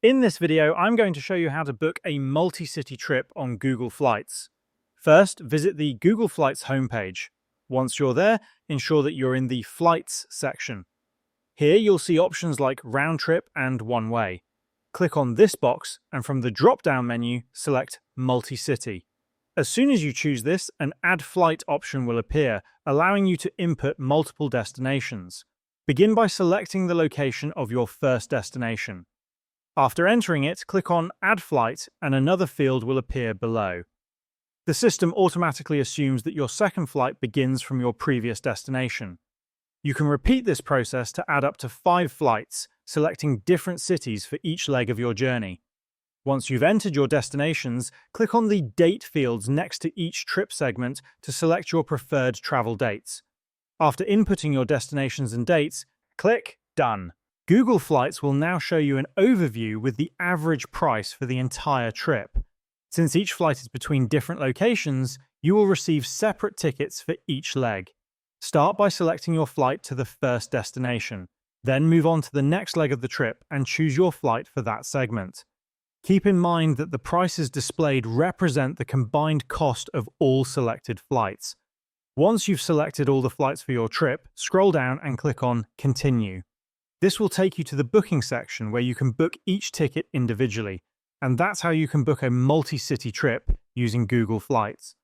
In this video, I'm going to show you how to book a multi-city trip on Google Flights. First, visit the Google Flights homepage. Once you're there, ensure that you're in the Flights section. Here you'll see options like round trip and one way. Click on this box and from the drop-down menu, select multi-city. As soon as you choose this, an Add Flight option will appear, allowing you to input multiple destinations. Begin by selecting the location of your first destination. After entering it, click on Add Flight and another field will appear below. The system automatically assumes that your second flight begins from your previous destination. You can repeat this process to add up to 5 flights, selecting different cities for each leg of your journey. Once you've entered your destinations, click on the date fields next to each trip segment to select your preferred travel dates. After inputting your destinations and dates, click Done. Google Flights will now show you an overview with the average price for the entire trip. Since each flight is between different locations, you will receive separate tickets for each leg. Start by selecting your flight to the first destination, then move on to the next leg of the trip and choose your flight for that segment. Keep in mind that the prices displayed represent the combined cost of all selected flights. Once you've selected all the flights for your trip, scroll down and click on Continue. This will take you to the booking section where you can book each ticket individually, and that's how you can book a multi-city trip using Google Flights.